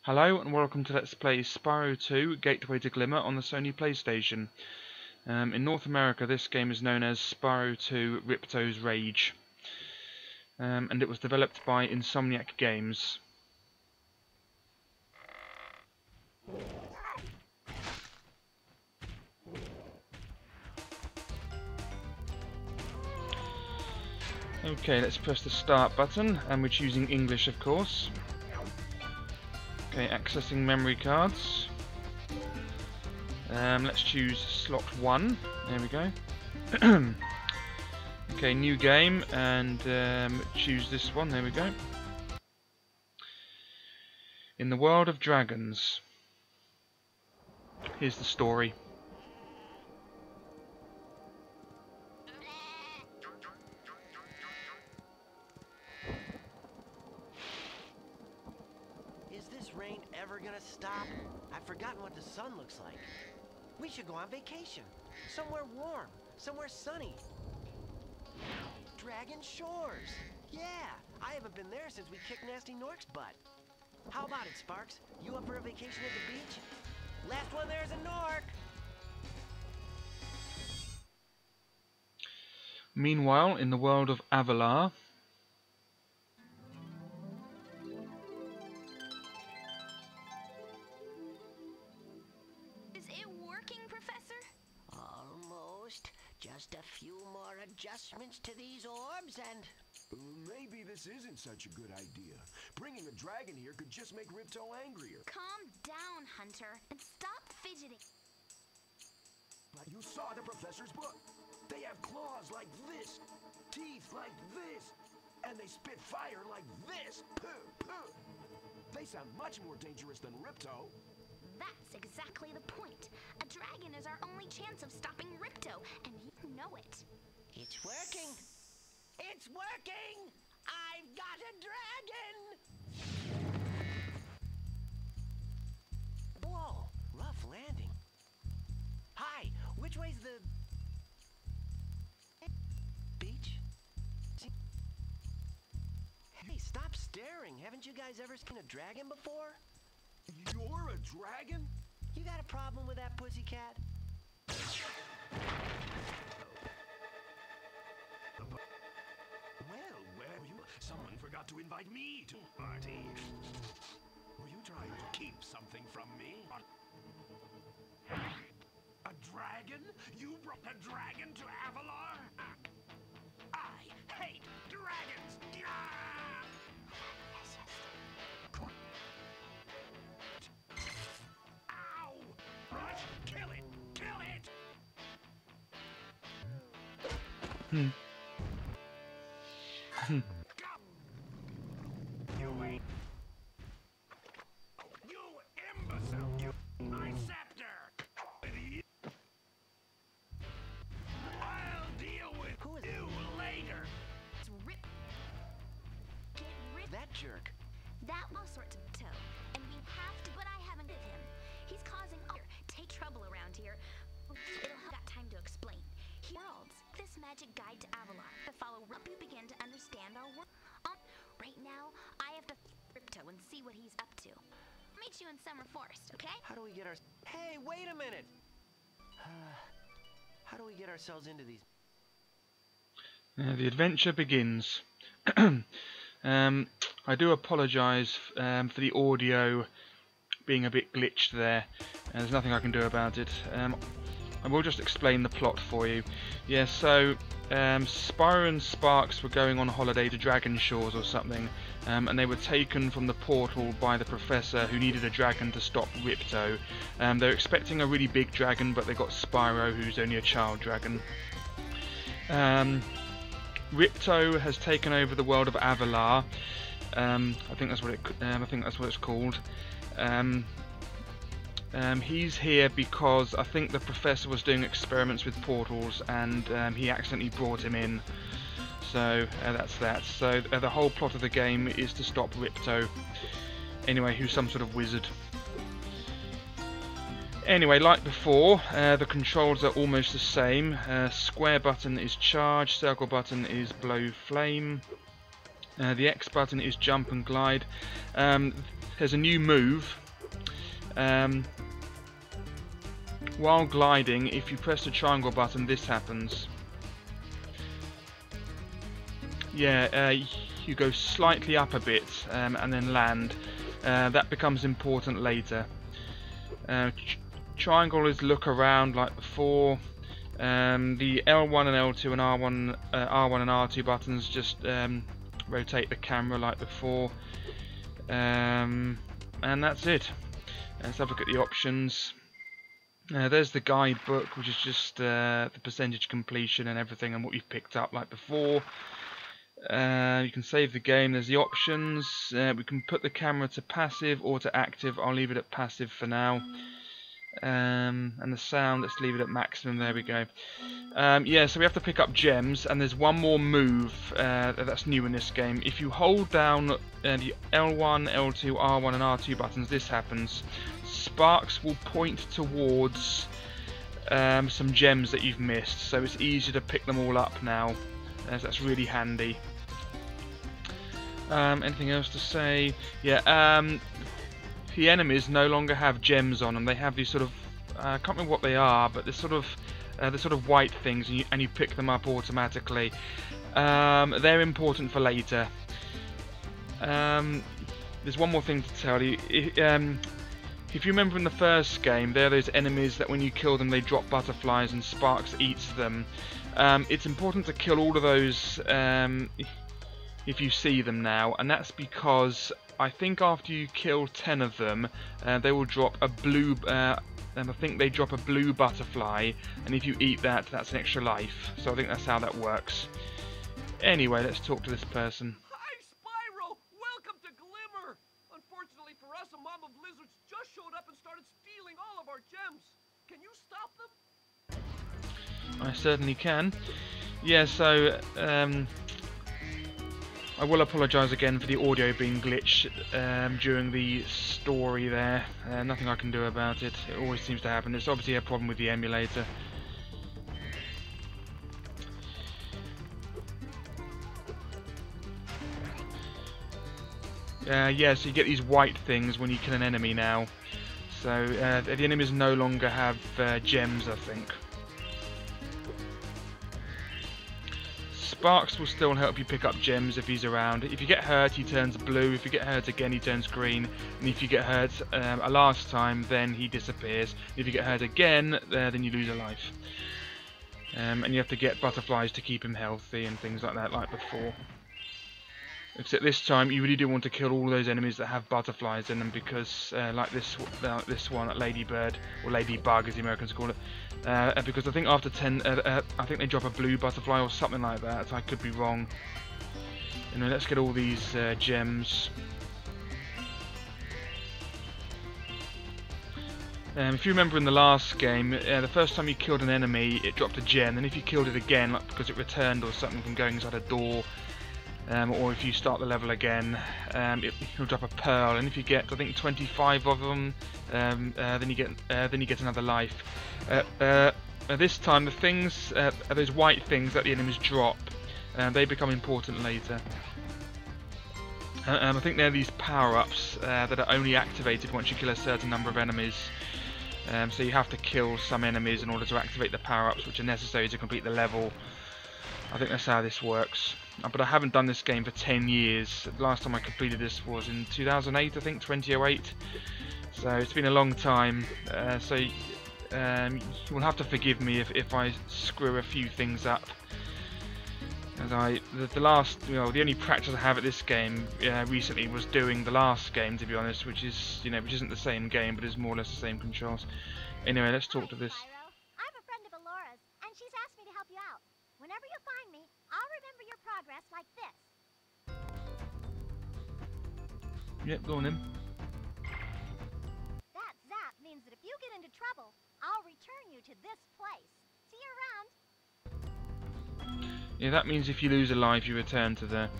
Hello and welcome to Let's Play Spyro 2 Gateway to Glimmer on the Sony Playstation. In North America this game is known as Spyro 2 Ripto's Rage, and it was developed by Insomniac Games. Okay, let's press the start button, and we're choosing English of course. Okay, accessing memory cards. Let's choose slot 1. There we go. Okay, new game, and choose this one. There we go. In the world of dragons. Here's the story. Rain ever gonna stop? I've forgotten what the sun looks like. We should go on vacation. Somewhere warm. Somewhere sunny. Dragon Shores. Yeah, I haven't been there since we kicked Nasty Nork's butt. How about it, Sparks? You up for a vacation at the beach? Last one there's a Nork. Meanwhile, in the world of Avalar. Just a few more adjustments to these orbs and... Maybe this isn't such a good idea. Bringing a dragon here could just make Ripto angrier. Calm down, Hunter, and stop fidgeting. But you saw the professor's book. They have claws like this, teeth like this, and they spit fire like this. Puh, puh. They sound much more dangerous than Ripto. That's exactly the point. A dragon is our only chance of stopping Ripto, and you know it. It's working! It's working! I've got a dragon! Whoa, rough landing. Hi, which way's the... beach? Hey, stop staring. Haven't you guys ever seen a dragon before? You're a dragon? You got a problem with that, pussycat? Well, someone forgot to invite me to a party. Were you trying to keep something from me? A dragon? You brought a dragon to Avalar? I hate dragons! Kill it! Kill it! You ain't... You imbecile! You... My scepter! I'll deal with you later! It's Rip. Get rid That jerk. That all sorts of toe, and we have to, but I haven't with him. He's causing take trouble around here. It'll have got time to explain. Worlds, this magic guide to Avalar. To follow up, you begin to understand our world. Right now, I have to Ripto and see what he's up to. Meet you in Summer Forest, okay? How do we get our... Hey, wait a minute! How do we get ourselves into these... The adventure begins. I do apologise for the audio being a bit glitched there. There's nothing I can do about it. I will just explain the plot for you. Yeah, so Spyro and Sparks were going on holiday to Dragon Shores or something, and they were taken from the portal by the professor who needed a dragon to stop Ripto. They were expecting a really big dragon, but they got Spyro, who's only a child dragon. Ripto has taken over the world of Avalar. I think that's what it's called. He's here because I think the professor was doing experiments with portals, and he accidentally brought him in. So that's that. So the whole plot of the game is to stop Ripto. Anyway, who's some sort of wizard. Anyway, like before, the controls are almost the same. Square button is charge, circle button is blow flame. The X button is jump and glide. there's a new move. While gliding, if you press the triangle button, this happens. Yeah, you go slightly up a bit and then land. That becomes important later. Triangle is look around like before. The L1 and L2 and R1 and R2 buttons just rotate the camera like before. And that's it. Let's have a look at the options. There's the guidebook, which is just the percentage completion and everything and what you've picked up like before. You can save the game. There's the options. We can put the camera to passive or to active. I'll leave it at passive for now. And the sound, let's leave it at maximum. There we go. Yeah, so we have to pick up gems, and there's one more move that's new in this game. If you hold down the L1, L2, R1 and R2 buttons, this happens. Sparks will point towards some gems that you've missed, so it's easier to pick them all up now. So that's really handy. Anything else to say? Yeah, the enemies no longer have gems on them. They have these sort of, I can't remember what they are, but they're sort of white things, and you pick them up automatically. They're important for later. There's one more thing to tell you. If you remember in the first game, there are those enemies that when you kill them they drop butterflies and Sparks eats them. It's important to kill all of those if you see them now, and that's because I think after you kill 10 of them, they will drop a blue. And I think they drop a blue butterfly, and if you eat that, that's an extra life. So I think that's how that works. Anyway, let's talk to this person. Hi, Spyro! Welcome to Glimmer! Unfortunately for us, a mob of lizards just showed up and started stealing all of our gems. Can you stop them? I certainly can. Yeah, so I will apologise again for the audio being glitched during the story there. Nothing I can do about it. It always seems to happen. It's obviously a problem with the emulator. Yeah, so you get these white things when you kill an enemy now. So the enemies no longer have gems, I think. Sparks will still help you pick up gems if he's around. If you get hurt, he turns blue. If you get hurt again, he turns green. And if you get hurt a last time, then he disappears. If you get hurt again, then you lose a life. And you have to get butterflies to keep him healthy and things like that, like before. Except this time, you really do want to kill all those enemies that have butterflies in them, because like this one, Ladybird, or Ladybug as the Americans call it, because I think after 10, I think they drop a blue butterfly or something like that. I could be wrong. Anyway, let's get all these gems. If you remember in the last game, the first time you killed an enemy, it dropped a gem, and if you killed it again, like because it returned or something from going inside a door, or if you start the level again, it'll drop a pearl, and if you get, I think, 25 of them, then you get another life. This time, the things, those white things that the enemies drop, they become important later. I think they're these power-ups that are only activated once you kill a certain number of enemies. So you have to kill some enemies in order to activate the power-ups, which are necessary to complete the level. I think that's how this works. But I haven't done this game for 10 years. The last time I completed this was in 2008, I think, 2008. So it's been a long time. So you will have to forgive me if I screw a few things up. As the only practice I have at this game recently was doing the last game, to be honest, which isn't the same game, but is more or less the same controls. Anyway, let's talk to this. Spyro, I'm a friend of Alora's, and she's asked me to help you out. Whenever you find me, I'll remember your progress like this. Yep, go on then. That zap means that if you get into trouble, I'll return you to this place. See you around. Yeah, that means if you lose a life, you return to there.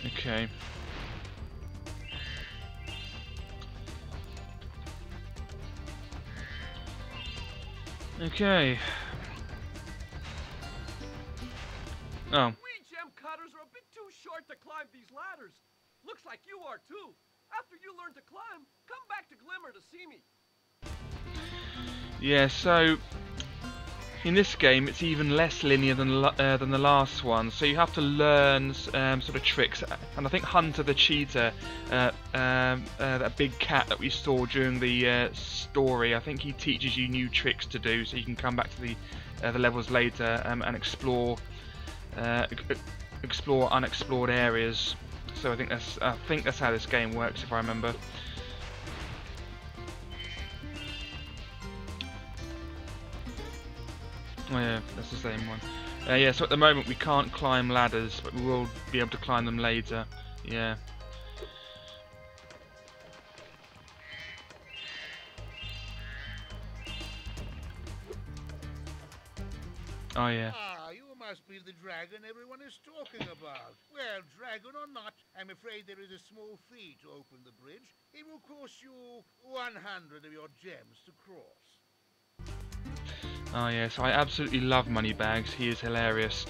Okay. Okay. Oh. We gem cutters are a bit too short to climb these ladders. Looks like you are too. After you learn to climb, come back to Glimmer to see me. Yeah, so in this game it's even less linear than the last one, so you have to learn sort of tricks. And I think Hunter the cheetah, that big cat that we saw during the story, I think he teaches you new tricks to do, so you can come back to the levels later and explore unexplored areas. So I think that's how this game works, if I remember. Oh yeah, that's the same one. Yeah, so at the moment we can't climb ladders, but we will be able to climb them later. Yeah. Oh yeah. Ah, you must be the dragon everyone is talking about. Well, dragon or not, I'm afraid there is a small fee to open the bridge. It will cost you 100 of your gems to cross. Oh yes, I absolutely love Moneybags. He is hilarious.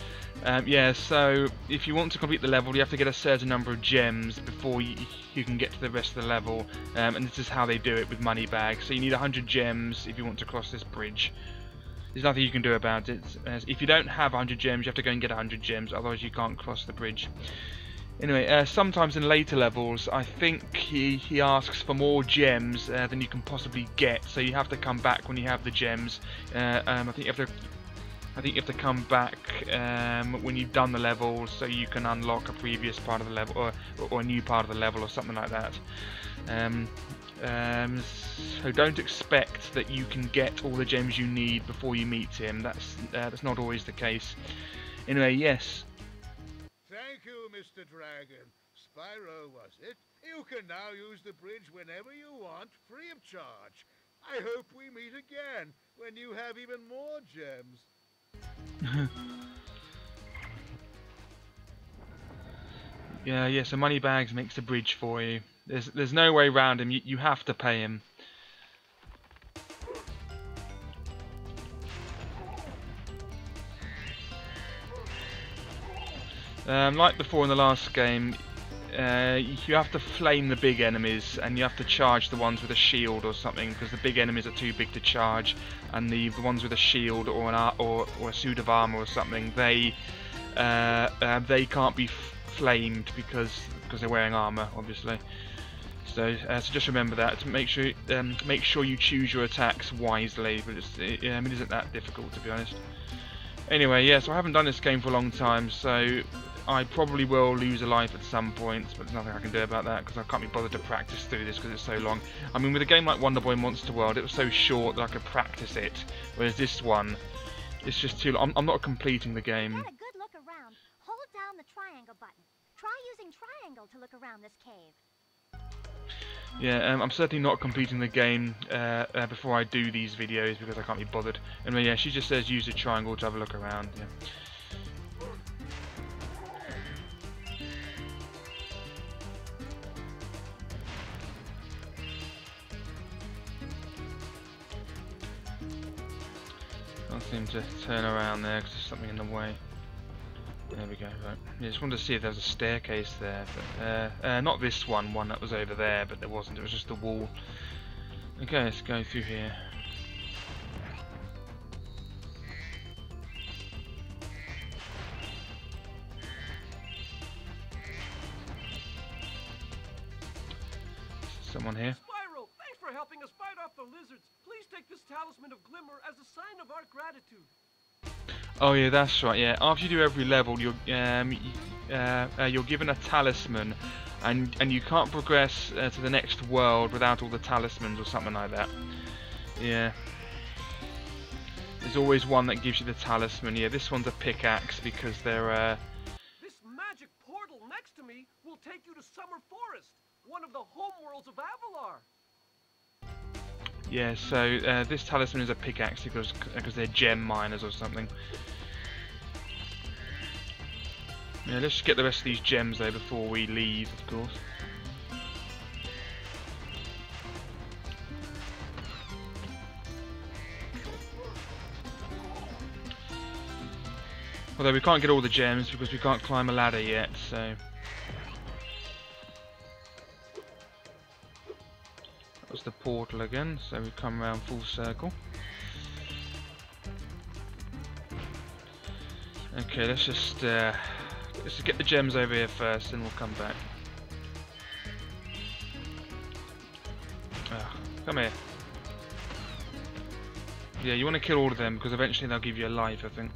Yeah, so if you want to complete the level, you have to get a certain number of gems before you can get to the rest of the level. And this is how they do it with Moneybags. So you need 100 gems if you want to cross this bridge. There's nothing you can do about it. If you don't have 100 gems, you have to go and get 100 gems, otherwise you can't cross the bridge. Anyway, sometimes in later levels, I think he asks for more gems than you can possibly get, so you have to come back when you have the gems. I think you have to come back when you've done the level, so you can unlock a previous part of the level or a new part of the level or something like that. So don't expect that you can get all the gems you need before you meet him. That's not always the case. Anyway, yes. Thank you, Mr. Dragon. Spyro, was it? You can now use the bridge whenever you want, free of charge. I hope we meet again, when you have even more gems. Yeah, so Moneybags makes the bridge for you. There's no way around him, you have to pay him. Like before in the last game, you have to flame the big enemies, and you have to charge the ones with a shield or something, because the big enemies are too big to charge, and the ones with a shield or a suit of armor or something, they can't be flamed because they're wearing armor, obviously. So just remember that. Make sure you choose your attacks wisely, but it isn't that difficult, to be honest. Anyway, yeah, so I haven't done this game for a long time, so I probably will lose a life at some point, but there's nothing I can do about that because I can't be bothered to practice through this because it's so long. I mean, with a game like Wonder Boy Monster World, it was so short that I could practice it, whereas this one, it's just too long. I'm not completing the game. Get a good look around. Hold down the triangle button. Try using triangle to look around this cave. Yeah, I'm certainly not completing the game before I do these videos because I can't be bothered. Anyway, yeah, she just says use the triangle to have a look around. Yeah. Can't seem to turn around there because there's something in the way. There we go, right. Yeah, just wanted to see if there was a staircase there, but not this one that was over there, but there wasn't, it was just a wall. Okay, let's go through here. Someone here? Spyro, thanks for helping us fight off the lizards. Please take this talisman of Glimmer as a sign of our gratitude. Oh yeah, that's right. Yeah, after you do every level, you're given a talisman, and you can't progress to the next world without all the talismans or something like that. Yeah, there's always one that gives you the talisman. Yeah, this one's a pickaxe because they're. This magic portal next to me will take you to Summer Forest, one of the homeworlds of Avalar. Yeah, so this talisman is a pickaxe because they're gem miners or something. Yeah, let's just get the rest of these gems though before we leave, of course. Although we can't get all the gems because we can't climb a ladder yet, so... That's the portal again, so we come around full circle. Okay, let's just get the gems over here first, then we'll come back. Come here. Yeah, you want to kill all of them because eventually they'll give you a life, I think.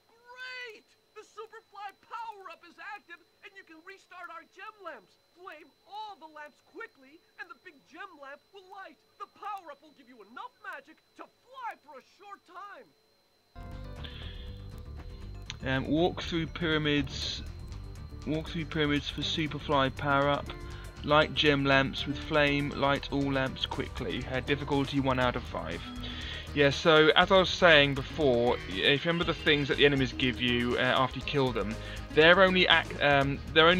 Great! The Superfly power-up is active, and you can restart our gem lamps. Flame all the lamps quickly, and the big gem lamp will light. The power-up will give you enough magic to fly for a short time. Walk through pyramids. Walk through pyramids for Superfly power-up. Light gem lamps with flame. Light all lamps quickly. Difficulty 1 out of 5. Yeah, so as I was saying before, if you remember the things that the enemies give you after you kill them, their only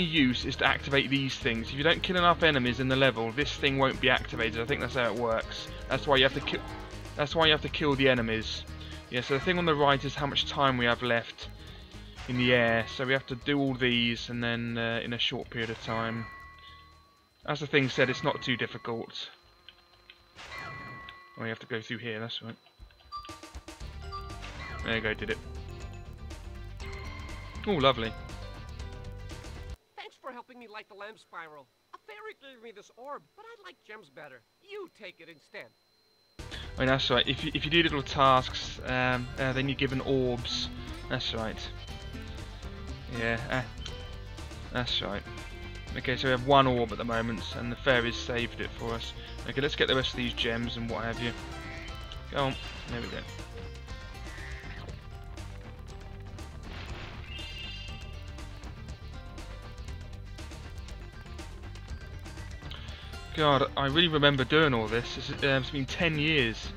use is to activate these things. If you don't kill enough enemies in the level, this thing won't be activated. I think that's how it works. That's why you have to kill. That's why you have to kill the enemies. Yeah. So the thing on the right is how much time we have left in the air. So we have to do all these, and then in a short period of time. As the thing said, it's not too difficult. Oh, you have to go through here, that's right. There you go, did it. Oh, lovely. Thanks for helping me light the lamp, Spyro. A fairy gave me this orb, but I like gems better. You take it instead. Oh, that's right. If you do little tasks, then you're given orbs. That's right. Yeah, that's right. Okay, so we have 1 orb at the moment, and the fairies saved it for us. Okay, let's get the rest of these gems and what have you. Go on, there we go. God, I really remember doing all this. It's been 10 years.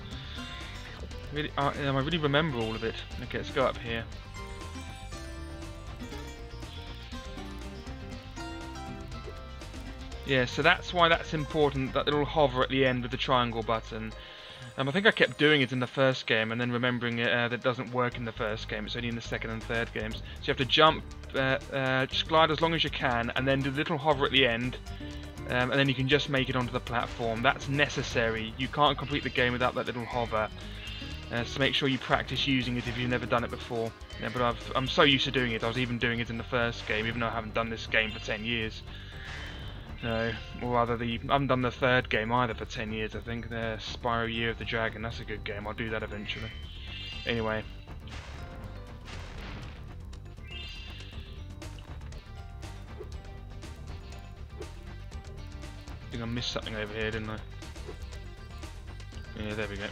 Really, I really remember all of it. Okay, let's go up here. Yeah, so that's why that's important, that little hover at the end with the triangle button. I think I kept doing it in the first game and then remembering that it doesn't work in the first game, it's only in the second and third games. So you have to jump, just glide as long as you can, and then do the little hover at the end, and then you can just make it onto the platform. That's necessary. You can't complete the game without that little hover. So make sure you practice using it if you've never done it before. Yeah, but I'm so used to doing it, I was even doing it in the first game, even though I haven't done this game for 10 years. No, or rather, I haven't done the third game either for 10 years, I think. The Spyro Year of the Dragon, that's a good game, I'll do that eventually. Anyway. I think I missed something over here, didn't I? Yeah, there we go.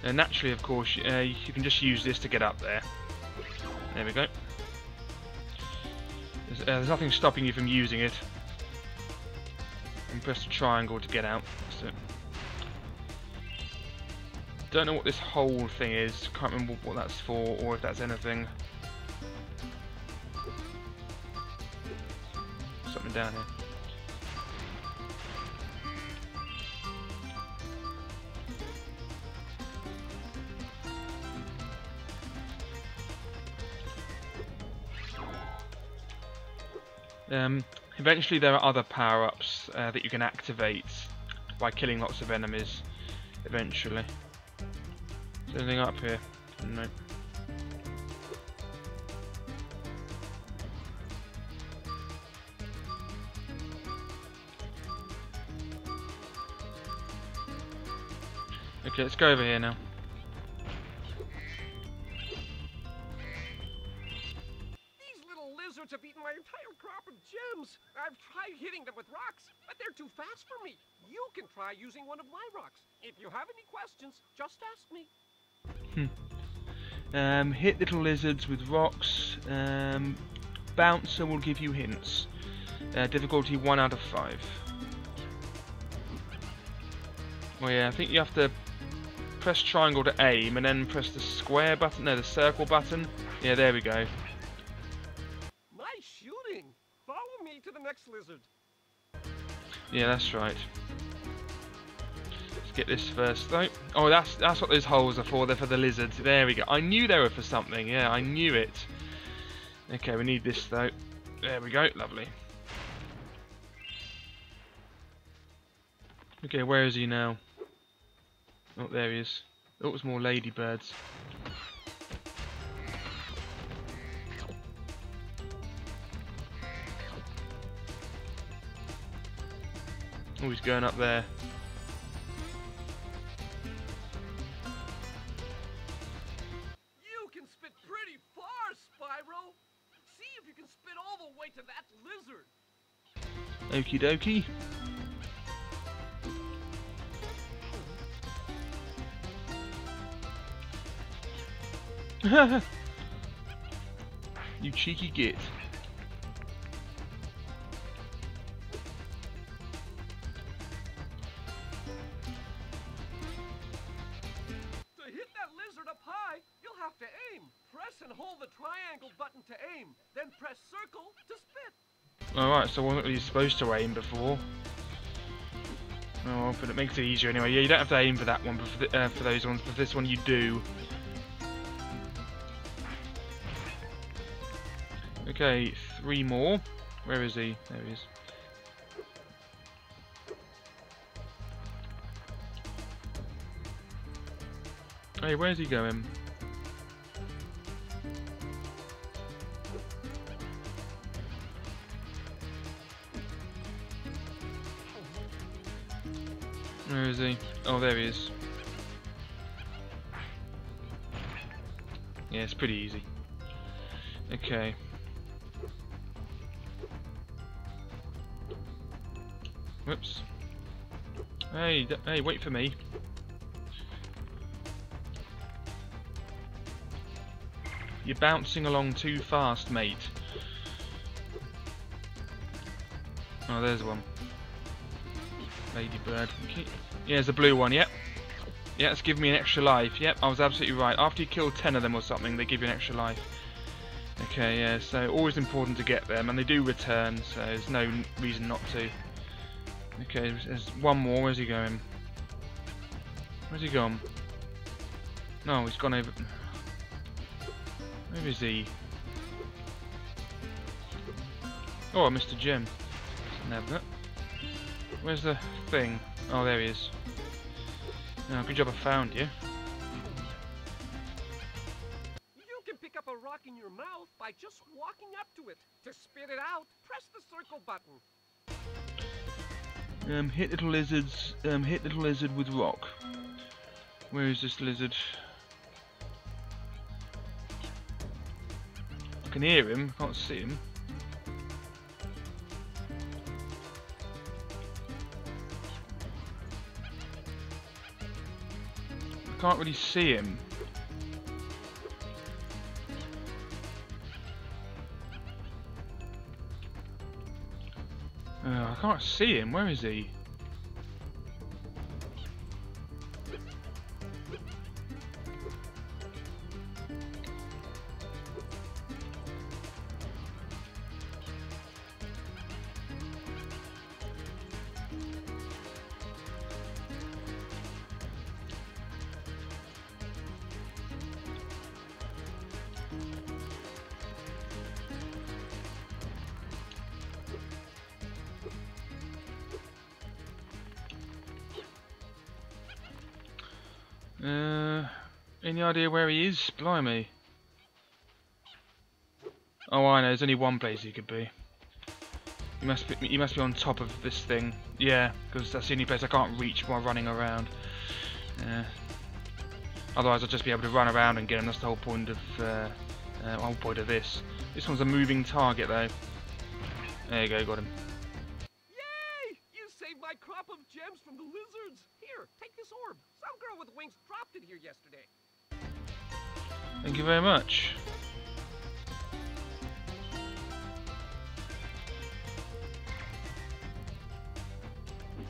And naturally, of course, you can just use this to get up there. There we go. There's nothing stopping you from using it. And press the triangle to get out. That's it. Don't know what this whole thing is. Can't remember what that's for, or if that's anything. Something down here. Eventually there are other power-ups that you can activate by killing lots of enemies, eventually. Is there anything up here? No. Okay, let's go over here now. Have eaten my entire crop of gems. I've tried hitting them with rocks, but they're too fast for me. You can try using one of my rocks. If you have any questions, just ask me. Hit little lizards with rocks. Bouncer will give you hints. Difficulty 1 out of 5. Oh yeah, I think you have to press triangle to aim and then press the square button, no, the circle button. Yeah, there we go. Follow me to the next lizard. Yeah, that's right. Let's get this first though. Oh, that's what those holes are for. They're for the lizards. There we go. I knew they were for something. Yeah, I knew it. Okay, we need this though. There we go, lovely. Okay, where is he now? Oh, there he is. Oh, it was more ladybirds. Oh, he's going up there. You can spit pretty far, Spyro. See if you can spit all the way to that lizard. Okie dokie. You cheeky git. To hit that lizard up high, you'll have to aim. Press and hold the triangle button to aim, then press circle to spit. Alright, so I wasn't really supposed to aim before. Oh, but it makes it easier anyway. Yeah, you don't have to aim for that one, but for those ones, but this one you do. Okay, 3 more. Where is he? There he is. Hey, where's he going? Where is he? Oh, there he is. Yeah, it's pretty easy. Okay. Whoops. Hey, hey, wait for me. You're bouncing along too fast, mate. Oh, there's one. Ladybird. Okay. Yeah, there's a blue one, yep. Yeah, it's giving me an extra life. Yep, I was absolutely right. After you kill 10 of them or something, they give you an extra life. Okay, yeah, so always important to get them, and they do return, so there's no reason not to. Okay, there's one more. Where's he going? Where's he gone? No, he's gone over. Where is he? Oh, I missed a gem. Never. Where's the thing? Oh, there he is. Oh, good job I found you. You can pick up a rock in your mouth by just walking up to it. To spit it out, press the circle button. Hit little lizards. Hit little lizard with rock. Where is this lizard? I can hear him. Can't see him. I can't really see him. I can't see him. Where is he? Any idea where he is? Blimey. Oh, I know. There's only one place he could be. He must be on top of this thing. Yeah, because that's the only place I can't reach while running around. Otherwise, I'll just be able to run around and get him. That's the whole point of this. This one's a moving target, though. There you go, got him. Yay! You saved my crop of gems from the lizards. Here, take this orb. Some girl with wings dropped it here yesterday. Thank you very much.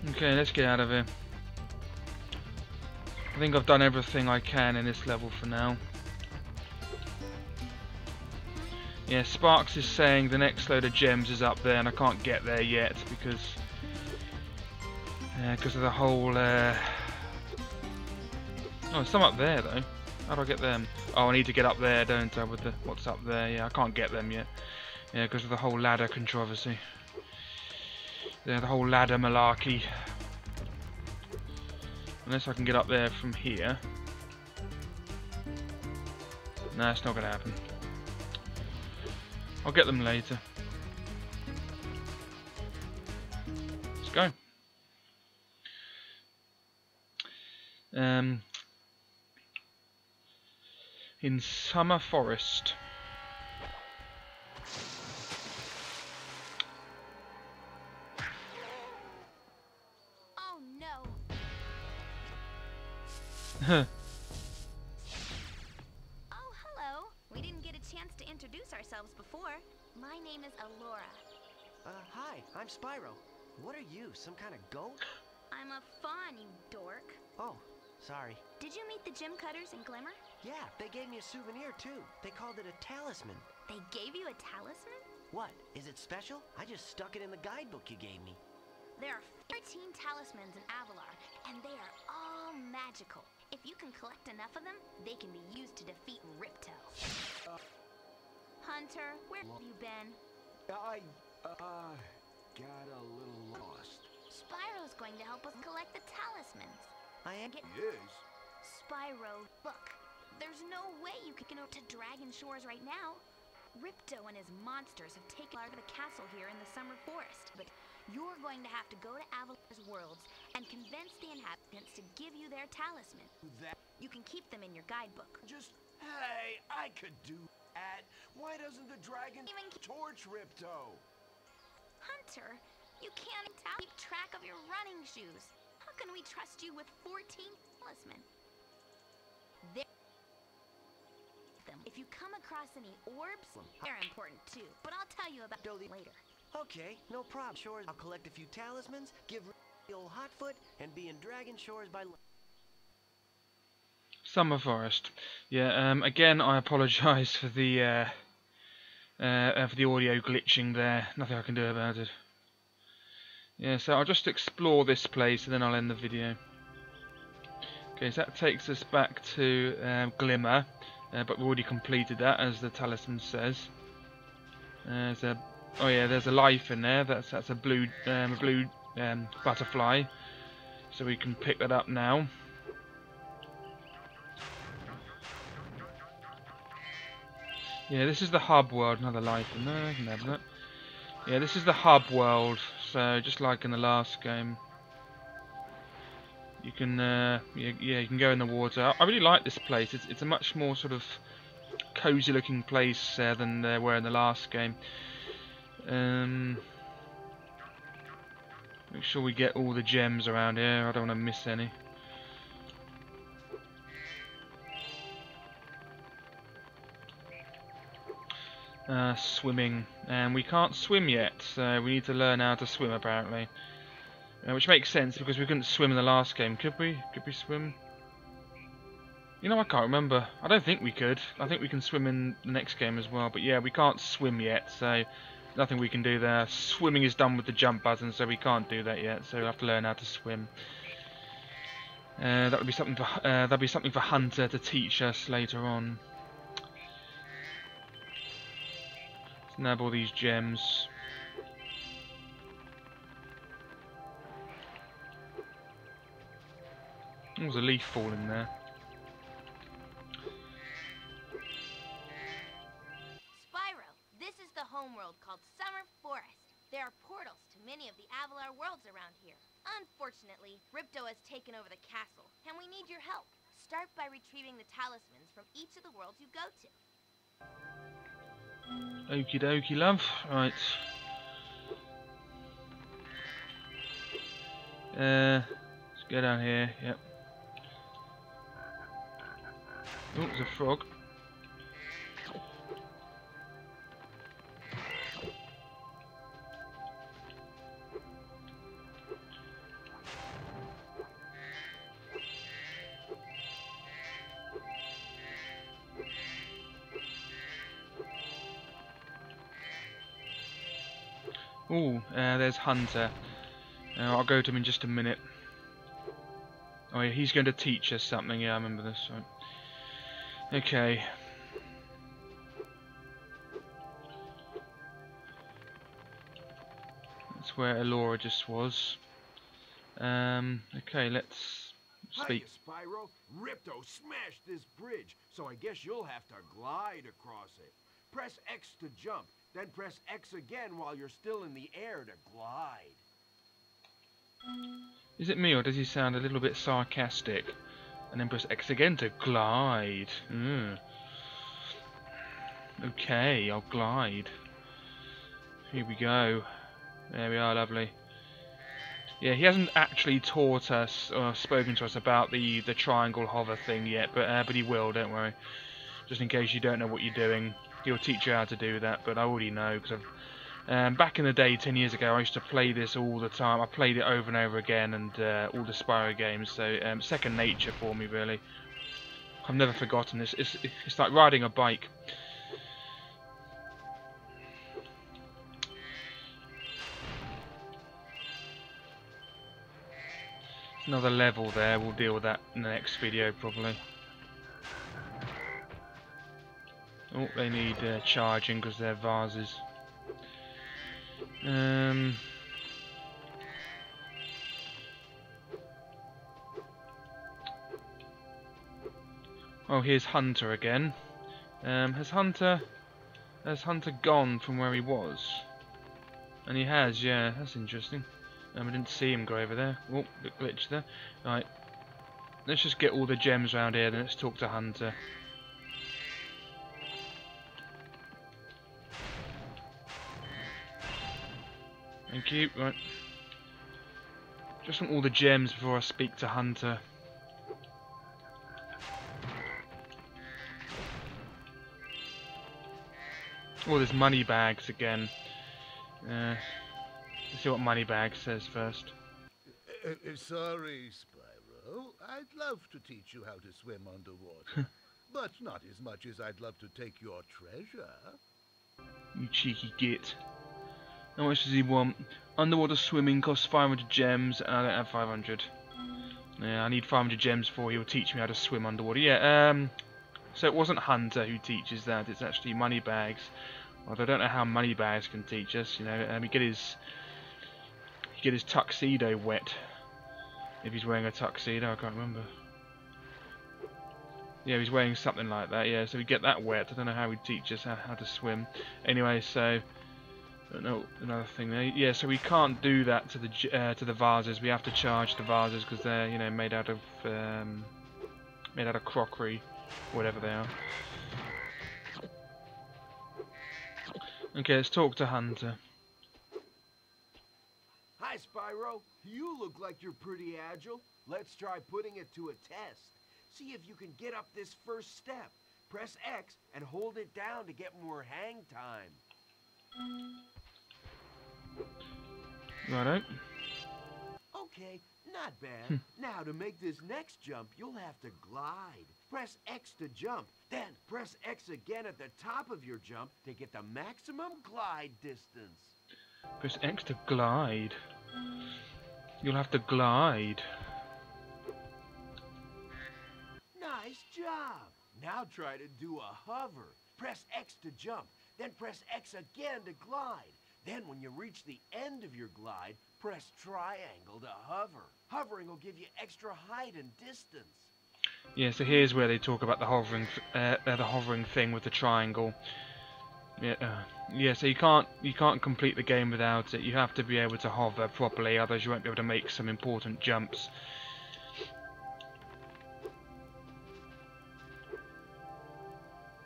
Okay, let's get out of here. I think I've done everything I can in this level for now. Yeah, Sparks is saying the next load of gems is up there and I can't get there yet because of the whole... Oh, there's some up there though. How do I get them? Oh, I need to get up there, don't I, with the what's up there. Yeah, I can't get them yet. Yeah, because of the whole ladder controversy. Yeah, the whole ladder malarkey. Unless I can get up there from here. No, it's not going to happen. I'll get them later. Let's go. In Summer Forest. Oh no. Oh, hello. We didn't get a chance to introduce ourselves before. My name is Alora. Hi, I'm Spyro. What are you, some kind of goat? I'm a fawn, you dork. Oh, sorry. Did you meet the gym cutters in Glimmer? Yeah, they gave me a souvenir too. They called it a talisman. They gave you a talisman? What, is it special? I just stuck it in the guidebook you gave me. There are 13 talismans in Avalar, and they are all magical. If you can collect enough of them, they can be used to defeat Ripto. Hunter, where have you been? I got a little lost. Spyro's going to help us collect the talismans. I am Yes. Spyro, look. There's no way you can go to Dragon Shores right now. Ripto and his monsters have taken over the castle here in the Summer Forest. But you're going to have to go to Avalar's worlds and convince the inhabitants to give you their talisman. That You can keep them in your guidebook. just... Hey, I could do that. Why doesn't the dragon Even torch Ripto? Hunter, you can't keep track of your running shoes. How can we trust you with 14 talisman? If you come across any orbs, they're important too. But I'll tell you about those later. Okay, no problem. Shores, I'll collect a few talismans, give the old Hotfoot, and be in Dragon Shores by... Summer Forest. Yeah. Again, I apologise for the audio glitching there. Nothing I can do about it. Yeah. So I'll just explore this place and then I'll end the video. Okay. So that takes us back to Glimmer, but we've already completed that, as the talisman says. There's a there's a life in there. That's a blue butterfly. So we can pick that up now. Yeah, this is the hub world. Another life in there. I can have that. Yeah, this is the hub world. So just like in the last game, you can you can go in the water. I really like this place. It's a much more sort of cozy looking place than there were in the last game. Make sure we get all the gems around here. I don't want to miss any. Swimming, and we can't swim yet, so we need to learn how to swim apparently, which makes sense because we couldn't swim in the last game. Could we swim? You know, I can't remember. I don't think we could. I think we can swim in the next game as well, but yeah, we can't swim yet, so nothing we can do there. Swimming is done with the jump button, so we can't do that yet, so we'll have to learn how to swim. That'll be something for Hunter to teach us later on. Let's nab all these gems. There's a leaf falling there. Spyro, this is the homeworld called Summer Forest. There are portals to many of the Avalar worlds around here. Unfortunately, Ripto has taken over the castle, and we need your help. Start by retrieving the talismans from each of the worlds you go to. Okie dokie, love. Right. Let's go down here. Yep. Oh, there's a frog. Ooh, there's Hunter. I'll go to him in just a minute. Oh yeah, he's going to teach us something. Yeah, I remember this. Right. Okay. That's where Elora just was. Okay, let's speak. Hiya, Spyro. Ripto smashed this bridge, so I guess you'll have to glide across it. Press X to jump, then press X again while you're still in the air to glide. Is it me, or does he sound a little bit sarcastic? And then press X again to glide. Okay, I'll glide. Here we go. There we are, lovely. Yeah, he hasn't actually taught us or spoken to us about the triangle hover thing yet, but he will, don't worry. Just in case you don't know what you're doing, he'll teach you how to do that. But I already know because back in the day, 10 years ago, I used to play this all the time. I played it over and over again, and all the Spyro games. So second nature for me, really. I've never forgotten this. It's like riding a bike. Another level there. We'll deal with that in the next video, probably. Oh, they need charging because they're vases. Oh, here's Hunter again. Has Hunter gone from where he was? And he has, yeah. That's interesting. I didn't see him go over there. Oh, bit glitch there. Right. Let's just get all the gems around here, then let's talk to Hunter. Thank you. Right. Just want all the gems before I speak to Hunter. Oh, there's money bags again. Let's see what Moneybag says first. Sorry, Spyro. I'd love to teach you how to swim underwater, but not as much as I'd love to take your treasure. You cheeky git. How much does he want? Underwater swimming costs 500 gems, and I don't have 500. Yeah, I need 500 gems before he'll teach me how to swim underwater. Yeah, so it wasn't Hunter who teaches that, it's actually Moneybags. Although I don't know how Moneybags can teach us, you know, he get his tuxedo wet. If he's wearing a tuxedo, I can't remember. Yeah, he's wearing something like that, yeah, so we get that wet. I don't know how he'd teach us how to swim. Anyway, so... No, another thing there. Yeah, so we can't do that to the vases. We have to charge the vases because they're, you know, made out of crockery, whatever they are. Okay, let's talk to Hunter. Hi, Spyro. You look like you're pretty agile. Let's try putting it to a test. See if you can get up this first step. Press X and hold it down to get more hang time. Righto. Okay, not bad. Now, to make this next jump, you'll have to glide. Press X to jump, then press X again at the top of your jump to get the maximum glide distance. Press X to glide. You'll have to glide. Nice job. Now try to do a hover. Press X to jump, then press X again to glide. Then when you reach the end of your glide, press triangle to hover. Hovering will give you extra height and distance. Yeah, so here's where they talk about the hovering thing with the triangle. Yeah, so you can't complete the game without it. You have to be able to hover properly, otherwise you won't be able to make some important jumps.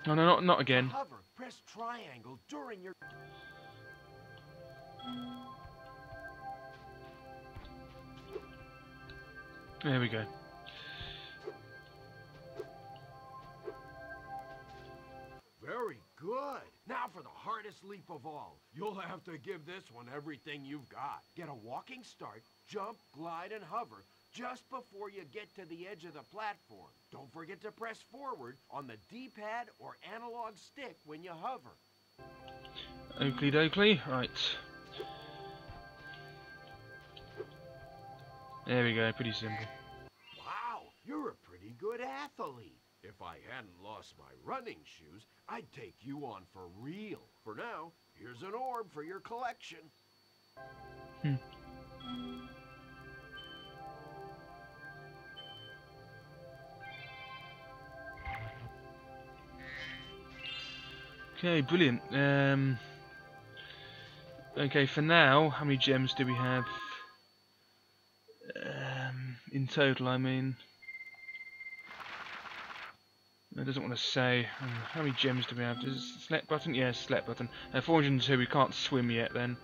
Oh, no, not again. To hover, press triangle during your... There we go. Very good. Now for the hardest leap of all. You'll have to give this one everything you've got. Get a walking start, jump, glide, and hover just before you get to the edge of the platform. Don't forget to press forward on the D-pad or analog stick when you hover. Oakley dokley, right. There we go, pretty simple. Wow, you're a pretty good athlete. If I hadn't lost my running shoes, I'd take you on for real. For now, here's an orb for your collection. Okay, brilliant. Okay, for now, how many gems do we have? In total, I mean. It doesn't want to say. How many gems do we have? Does it select button? Yes, select button. 402, we can't swim yet then.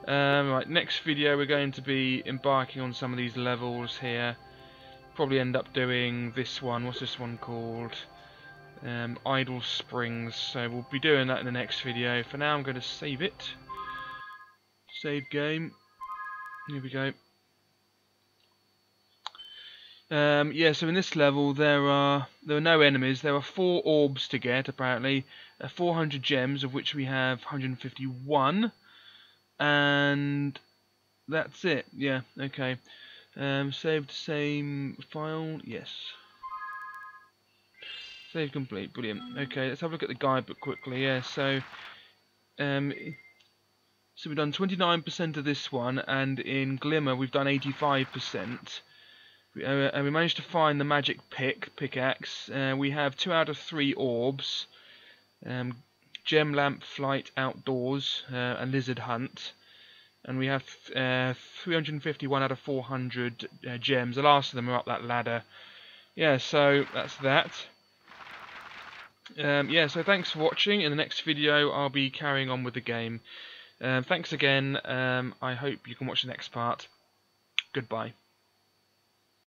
Right, next video we're going to be embarking on some of these levels here. Probably end up doing this one. What's this one called? Idle Springs. So we'll be doing that in the next video. For now I'm going to save it. Save game. Here we go. Yeah, so in this level there are no enemies. There are 4 orbs to get apparently. 400 gems, of which we have 151. And that's it. Yeah, okay. Saved same file. Yes. Save complete. Brilliant. Okay, let's have a look at the guidebook quickly. Yeah, so we've done 29% of this one, and in Glimmer we've done 85%. And we managed to find the magic pickaxe. We have 2 out of 3 orbs, gem lamp, flight, outdoors, and lizard hunt. And we have 351 out of 400 gems. The last of them are up that ladder. Yeah, so that's that. Yeah, so thanks for watching. In the next video I'll be carrying on with the game. Thanks again. I hope you can watch the next part. Goodbye.